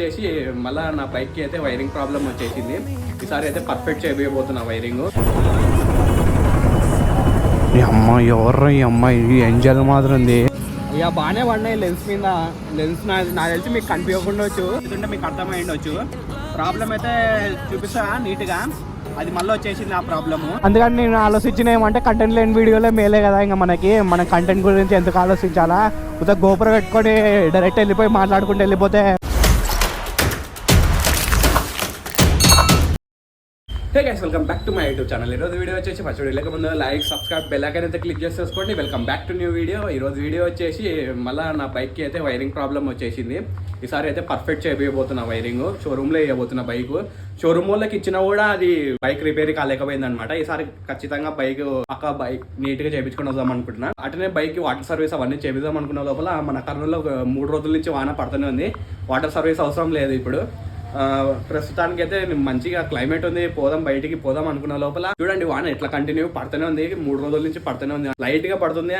వచ్చేసి మళ్ళీ నా బైక్కి అయితే వైరింగ్ ప్రాబ్లం వచ్చేసింది. ఈసారి అయితే పర్ఫెక్ట్ చేయబోతున్నా వైరింగ్. ఈ అమ్మాయి ఎవర్రా ఈ అమ్మాయి ఎంజల్ మాత్రం ఉంది. ఇక బాగానే పడినాయి లెన్స్ మీద. లెన్స్ నాకు తెలిసి మీకు కనిపించకుండా వచ్చు, ఎందుకంటే మీకు అర్థమై ఉండొచ్చు. ప్రాబ్లం అయితే చూపిస్తా నీట్గా. అది మళ్ళీ వచ్చేసింది ఆ ప్రాబ్లము. అందుకని నేను ఆలోచించిన ఏమంటే కంటెంట్ లేని వీడియోలే మేలే కదా. ఇంకా మన కంటెంట్ గురించి ఎందుకు ఆలోచించాలా, కొత్త గోపురం పెట్టుకొని డైరెక్ట్ వెళ్ళిపోయి మాట్లాడుకుంటూ వెళ్ళిపోతే. Hey guys, welcome back to my YouTube channel. ఈరోజు వీడియో వచ్చేసి ఫస్ట్ వీడియో లేక ముందు లైక్, సబ్స్క్రైబ్, బెల్ ఐకాన్ అయితే క్లిక్ చేసేసుకోండి. Welcome back to new video. ఈరోజు వీడియో వచ్చేసి మళ్ళీ నా బైక్కి అయితే వైరింగ్ ప్రాబ్లం వచ్చేసింది. ఈసారి అయితే పర్ఫెక్ట్ చేయబోతున్నా వైరింగ్. షోరూమ్లో వేయబోతున్న బైక్. షోరూమ్ వాళ్ళకి ఇచ్చినా కూడా అది బైక్ రిపేర్ కాలేకపోయింది అనమాట. ఈసారి ఖచ్చితంగా బైక్ నీట్గా చేయించుకుని వద్దాం అనుకుంటున్నా. అట్లనే బైక్ వాటర్ సర్వీస్ అవన్నీ చేపిద్దాం అనుకున్న లోపల మన కర్నూలులో 3 రోజుల నుంచి వాన పడుతూనే ఉంది. వాటర్ సర్వీస్ అవసరం లేదు ఇప్పుడు. ప్రస్తుతానికి అయితే మంచిగా క్లైమేట్ ఉంది, బయటికి పోదాం అనుకున్న లోపల చూడండి వాన ఎట్లా కంటిన్యూ పడుతూనే ఉంది. 3 రోజుల నుంచి పడుతూనే ఉంది, లైట్ గా పడుతుంది.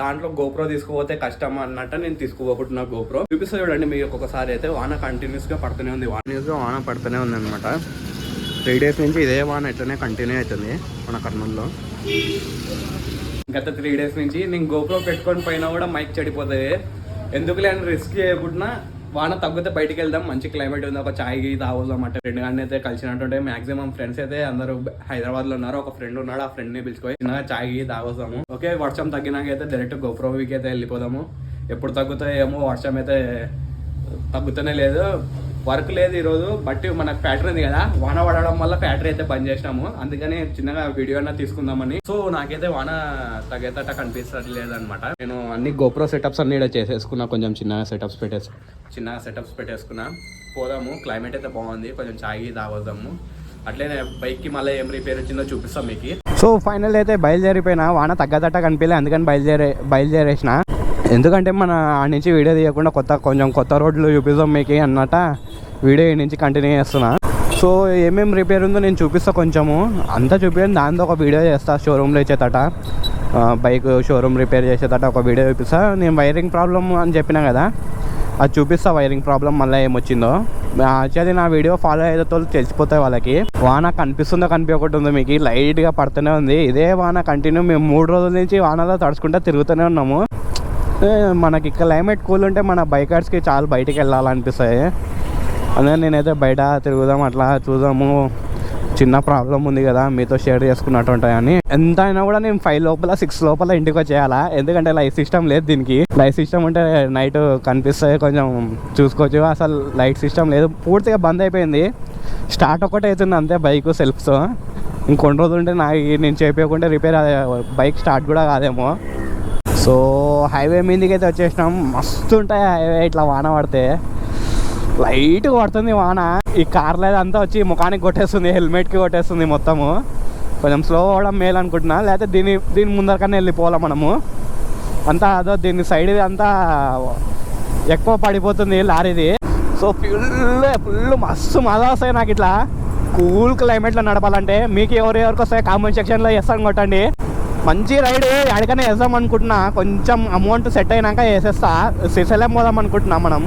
దాంట్లో గోప్రో తీసుకుపోతే కష్టం అన్నట్టు నేను తీసుకుపోకుంటున్నా గోప్రో. చూపిస్తా చూడండి మీకు ఒక్కొక్కసారి. అయితే వాన కంటిన్యూస్ గా పడుతూనే ఉంది, వాన పడుతూనే ఉంది అనమాట. 3 డేస్ నుంచి ఇదే వాన ఎట్లనే కంటిన్యూ అవుతుంది మన కర్నూలులో. గత 3 డేస్ నుంచి నేను గోప్రో పెట్టుకొని పోయినా కూడా మైక్ చెడిపోతుంది. ఎందుకు లేని రిస్క్ చేయకుండా వాన తగ్గితే బయటికి వెళ్దాం, మంచి క్లైమేట్ ఉంది, ఒక చాయ్ తాగుదాం అంటే ఫ్రెండ్ గారిని అయితే కలిసినట్టుంటే. మాక్సిమం ఫ్రెండ్స్ అయితే అందరూ హైదరాబాద్ లో ఉన్నారు. ఒక ఫ్రెండ్ ఉన్నాడు, ఆ ఫ్రెండ్ ని పిలుచుకొని చిన్నగా చాయ్ తాగొస్తాము. ఓకే, వర్షం తగ్గినాక అయితే డైరెక్ట్ గోప్రోవికి అయితే వెళ్ళిపోదాము. ఎప్పుడు తగ్గుతాయేమో, వర్షం అయితే తగ్గుతూనే లేదు. వర్క్ లేదు ఈరోజు, బట్ మనకు ఫ్యాక్టరీ ఉంది కదా. వాన పడడం వల్ల ఫ్యాక్టరీ అయితే బంద్ చేసినాము. అందుకని చిన్నగా వీడియో అన్నా తీసుకుందామని. సో నాకైతే వాన తగ్గేటట్ట కనిపించట్లేదు అనమాట. నేను అన్ని గోప్రో సెటప్స్ అన్ని చేసేసుకున్నా. కొంచెం చిన్నగా సెటప్స్ పెట్టేసుకున్నా. పోదాము, క్లైమేట్ అయితే బాగుంది, కొంచెం చాయ్ తాగొద్దాము. అట్లనే బైక్ కి మళ్ళీ ఏం రిపేర్ వచ్చిందో చూపిస్తాం మీకు. సో ఫైనల్ అయితే బయలుదేరిపోయినా, వాన తగ్గదట్ట కనిపించలే. అందుకని బయలుదేరేసిన. ఎందుకంటే మన ఆ నుంచి వీడియో తీయకుండా కొంచెం కొత్త రోడ్లు చూపిస్తాం మీకు అన్నట్ట వీడియో ఈ నుంచి కంటిన్యూ చేస్తున్నా. సో ఏమేమి రిపేర్ ఉందో నేను చూపిస్తా. కొంచెము అంతా చూపించాను, దాంతో ఒక వీడియో చేస్తా. షోరూమ్లో ఇచ్చేతట బైక్ షోరూమ్ రిపేర్ చేసేటట్టు ఒక వీడియో చూపిస్తా. నేను వైరింగ్ ప్రాబ్లమ్ అని చెప్పినా కదా, అది చూపిస్తా. వైరింగ్ ప్రాబ్లం మళ్ళీ ఏమొచ్చిందో యాక్చువల్లీ నా వీడియో ఫాలో అయ్యేతో తెలిసిపోతాయి వాళ్ళకి. వాన కనిపిస్తుందో కనిపించకుంటుందో మీకు లైట్గా పడుతూనే ఉంది. ఇదే వాన కంటిన్యూ. మేము 3 రోజుల నుంచి వానలో తడుచుకుంటూ తిరుగుతూనే ఉన్నాము. మనకి క్లైమేట్ కూల్ ఉంటే మన బైకర్స్కి చాలా బయటికి వెళ్ళాలనిపిస్తాయి. అందుకని నేనైతే బయట తిరుగుదాం, అట్లా చూద్దాము. చిన్న ప్రాబ్లం ఉంది కదా, మీతో షేర్ చేసుకున్నట్టు ఉంటాయని. ఎంత అయినా కూడా నేను 5 లోపల 6 లోపల ఇంటికి వచ్చేయాలా. ఎందుకంటే లైట్ సిస్టమ్ లేదు దీనికి. లైట్ సిస్టమ్ ఉంటే నైట్ కనిపిస్తాయి, కొంచెం చూసుకోవచ్చు. అసలు లైట్ సిస్టమ్ లేదు, పూర్తిగా బంద్ అయిపోయింది. స్టార్ట్ ఒకటి అవుతుంది అంతే బైక్ సెల్ఫ్స్. ఇంకొన్ని రోజులు ఉంటే నేను చేపించకుంటే రిపేర్ బైక్ స్టార్ట్ కూడా కాదేమో. సో హైవే మీదకి అయితే వచ్చేసినాం. మస్తు ఉంటాయి హైవే ఇట్లా వాన పడితే. లైట్ పడుతుంది వాన. ఈ కార్లో అంతా వచ్చి ముఖానికి కొట్టేస్తుంది, హెల్మెట్కి కొట్టేస్తుంది మొత్తము. కొంచెం స్లో అవ్వడం మేలు అనుకుంటున్నా, లేకపోతే దీని ముందరకన్నా వెళ్ళిపోవాలి మనము. అంతా అదో దీని సైడ్ అంతా ఎక్కువ పడిపోతుంది లారీది. సో ఫుల్ మస్తు మజా వస్తాయి నాకు ఇట్లా కూల్ క్లైమేట్లో నడపాలంటే. మీకు ఎవరికి వస్తాయి కామెంట్ సెక్షన్లో చేస్తాను, కొట్టండి. మంచి రైడ్ ఎక్కడికైనా వేద్దాం అనుకుంటున్నా. కొంచెం అమౌంట్ సెట్ అయినాక వేసేస్తా. శ్రీశైలం పోదాం అనుకుంటున్నాం మనం.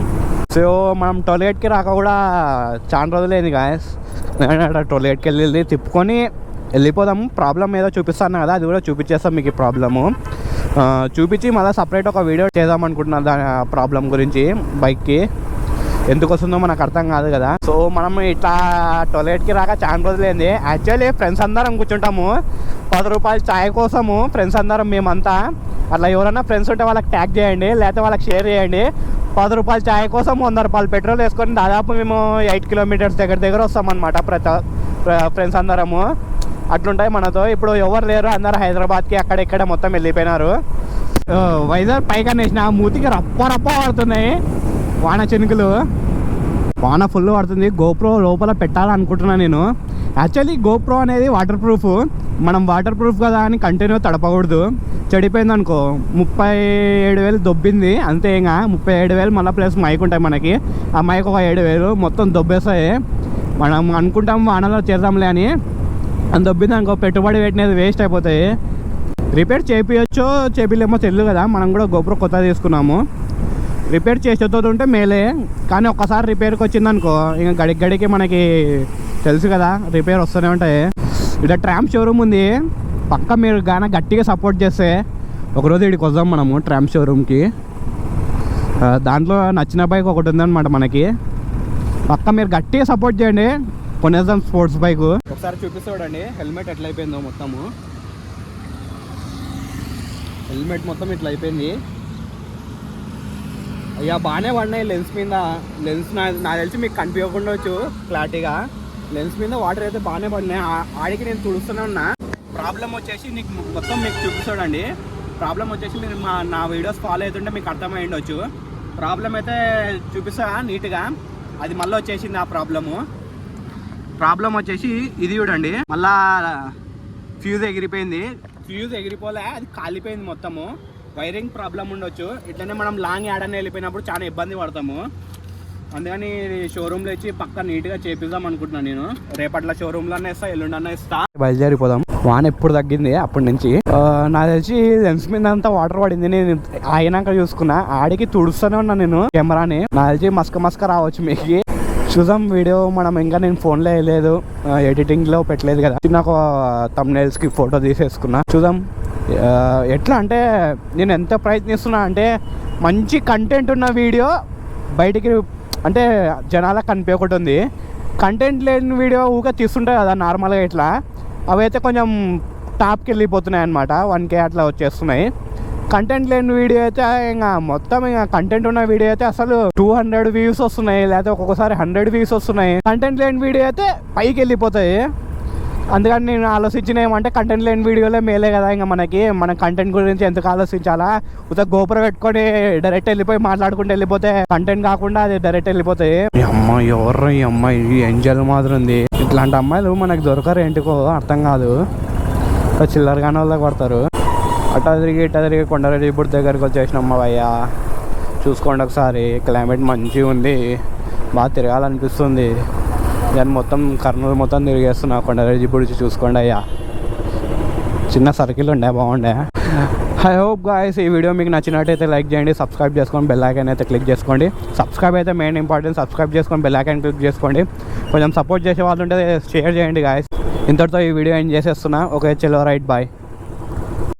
సో మనం టోల్గేట్కి రాక కూడా చాలా రోజులైంది గాయస్. టోల్గేట్కి వెళ్ళి తిప్పుకొని వెళ్ళిపోదాము. ప్రాబ్లం ఏదో చూపిస్తాను కదా, అది కూడా చూపించేస్తాం మీకు. ఈ ప్రాబ్లము చూపించి మళ్ళీ సపరేట్ ఒక వీడియో చేద్దాం అనుకుంటున్నాను దాని ప్రాబ్లం గురించి. బైక్కి ఎందుకు వస్తుందో మనకు అర్థం కాదు కదా. సో మనం ఇట్లా టోల్గేట్కి రాక చాలా రోజులైంది. యాక్చువల్లీ ఫ్రెండ్స్ అందరం కూర్చుంటాము 10 రూపాయలు ఛాయ్ కోసము. ఫ్రెండ్స్ అందరం మేమంతా. అట్లా ఎవరైనా ఫ్రెండ్స్ ఉంటే వాళ్ళకి ట్యాగ్ చేయండి, లేకపోతే వాళ్ళకి షేర్ చేయండి. 10 రూపాయలు ఛాయ్ కోసం 100 రూపాయలు పెట్రోల్ వేసుకొని దాదాపు మేము 8 కిలోమీటర్స్ దగ్గర వస్తామన్నమాట ఫ్రెండ్స్ అందరము. అట్లుంటాయి మనతో. ఇప్పుడు ఎవరు లేరు, అందరు హైదరాబాద్కి అక్కడెక్కడ మొత్తం వెళ్ళిపోయినారు. వైజాగ్ పైగా వేసిన మూతికి రప్ప పడుతున్నాయి వాన చినుకులు. వాన ఫుల్ పడుతుంది. గోప్రో లోపల పెట్టాలనుకుంటున్నాను నేను. యాక్చువల్లీ గోప్రో అనేది వాటర్ ప్రూఫ్. మనం వాటర్ ప్రూఫ్ కదా అని కంటిన్యూ తడపకూడదు. చెడిపోయింది అనుకో 37,000 దొబ్బింది అంతే. ఇంకా 37,000 మళ్ళీ ప్లస్ మైక్ ఉంటాయి మనకి. ఆ మైక్ ఒక 7,000 మొత్తం దొబ్బేస్తాయి. మనం అనుకుంటాం వానలో చేద్దాంలే అని, అని దొబ్బింది అనుకో పెట్టుబడి పెట్టినది వేస్ట్ అయిపోతాయి. రిపేర్ చేయించో చేపిలేమో తెలియదు కదా. మనం కూడా గోప్రో కొత్త తీసుకున్నాము. రిపేర్ చేసేతో ఉంటే మేలే, కానీ ఒక్కసారి రిపేర్కి వచ్చిందనుకో ఇంకా గడికి మనకి తెలుసు కదా రిపేర్ వస్తూనే ఉంటాయి. ఇక్కడ ట్రామ్ షోరూమ్ ఉంది, పక్క మీరు గాన గట్టిగా సపోర్ట్ చేస్తే ఒకరోజు ఇక్కడికి వద్దాం మనము ట్రామ్ షోరూమ్కి. దాంట్లో నచ్చిన బైక్ ఒకటి ఉందన్నమాట మనకి, పక్క మీరు గట్టిగా సపోర్ట్ చేయండి, కొనేద్దాం స్పోర్ట్స్ బైక్. ఒకసారి చూపిస్తాడండి హెల్మెట్ ఎట్లా అయిపోయిందో మొత్తము. హెల్మెట్ మొత్తం ఇట్లా అయిపోయింది అయ్యా. బాగానే పడినాయి లెన్స్ మీద, లెన్స్ నాకు తెలిసి మీకు కనిపించకుండా వచ్చు క్లారిటీగా. లెన్స్ మీద వాటర్ అయితే బాగానే పడినాయి. ఆడికి నేను తుడుస్తూనే ఉన్నా. ప్రాబ్లం వచ్చేసి నీకు మొత్తం మీకు చూపిస్తాడండి. ప్రాబ్లం వచ్చేసి మీరు నా వీడియోస్ ఫాలో అవుతుంటే మీకు అర్థమై ఉండొచ్చు. ప్రాబ్లం అయితే చూపిస్తా నీట్గా. అది మళ్ళీ వచ్చేసింది ఆ ప్రాబ్లం వచ్చేసి ఇది చూడండి, మళ్ళా ఫ్యూజ్ ఎగిరిపోయింది. ఫ్యూజ్ ఎగిరిపోలే, అది కాలిపోయింది మొత్తము. వైరింగ్ ప్రాబ్లం ఉండొచ్చు. ఇట్లనే మనం లాంగ్ యాడని వెళ్ళిపోయినప్పుడు చాలా ఇబ్బంది పడతాము. అందుకని షోరూమ్లో ఇచ్చి పక్క నీట్గా చేపిద్దాం అనుకుంటున్నాను నేను. రేపట్ల షోరూమ్లోనే ఇస్తా, ఎల్లుండన్నా ఇస్తా. బయలుదేరిపోదాం. వాన ఎప్పుడు తగ్గింది అప్పటి నుంచి. నాకు తెలిసి లెన్స్ మీద అంతా వాటర్ పడింది. నేను అయినాక చూసుకున్నా, ఆడికి తుడుస్తూనే ఉన్నా నేను కెమెరాని. నాకు తెలిసి మస్క రావచ్చు మీకు. చూద్దాం వీడియో మనం ఇంకా నేను ఫోన్లో వేయలేదు, ఎడిటింగ్లో పెట్టలేదు కదా. నాకు థంబ్నెయిల్స్కి ఫోటో తీసేసుకున్నా. చూద్దాం ఎట్లా అంటే నేను ఎంత ప్రయత్నిస్తున్నా అంటే మంచి కంటెంట్ ఉన్న వీడియో బయటికి అంటే జనాలకు కనిపించకుండా ఉంది. కంటెంట్ లేని వీడియో ఊగా తీస్తుంటాయి కదా నార్మల్గా ఇట్లా, అవైతే కొంచెం టాప్కి వెళ్ళిపోతున్నాయి అనమాట. 1K అట్లా వచ్చేస్తున్నాయి. కంటెంట్ లేని వీడియో అయితే ఇంకా మొత్తం ఇంకా కంటెంట్ ఉన్న వీడియో అయితే అసలు 200 వ్యూస్ వస్తున్నాయి, లేకపోతే ఒక్కొక్కసారి 100 వ్యూస్ వస్తున్నాయి. కంటెంట్ లేని వీడియో అయితే పైకి వెళ్ళిపోతాయి. అందుకని నేను ఆలోచించిన ఏమంటే కంటెంట్ లేని వీడియోలే మేలే కదా. ఇంకా మన కంటెంట్ గురించి ఎందుకు ఆలోచించాలా, ఉత్త గోపురం పెట్టుకొని డైరెక్ట్ వెళ్ళిపోయి మాట్లాడుకుంటూ వెళ్ళిపోతే కంటెంట్ కాకుండా అది డైరెక్ట్ వెళ్ళిపోతాయి. ఈ అమ్మాయి ఎవరు, ఈ అమ్మాయి ఎంజల్ మాదిరి ఉంది. ఇట్లాంటి అమ్మాయిలు మనకు దొరకరు, ఏంటికో అర్థం కాదు. చిల్లరగానే వాళ్ళకి పడతారు. అట్లా తిరిగి కొండరెడ్డి ఇప్పుడు దగ్గరికి వచ్చేసినాం అయ్యా. చూసుకోండి ఒకసారి, క్లైమేట్ మంచిగా ఉంది, బాగా తిరగాలనిపిస్తుంది. దాన్ని మొత్తం కర్నూలు మొత్తం తిరిగేస్తున్నా. కొండరెడ్డి ఇప్పుడు చూసుకోండి అయ్యా. చిన్న సర్కిల్ ఉండే బాగుండే. ఐ హోప్ గాయ్స్ ఈ వీడియో మీకు నచ్చినట్టయితే లైక్ చేయండి, సబ్స్క్రైబ్ చేసుకొని బెల్ ఐకాన్ అయితే క్లిక్ చేసుకోండి. సబ్స్క్రైబ్ అయితే మెయిన్ ఇంపార్టెంట్. సబ్స్క్రైబ్ చేసుకొని బెల్ ఐకాన్ క్లిక్ చేసుకోండి. కొంచెం సపోర్ట్ చేసే వాళ్ళు ఉంటే షేర్ చేయండి గాయ్స్. ఇంతటితో ఈ వీడియో ఎండ్ చేసేస్తున్నా. ఓకే, చలో రైట్, బాయ్.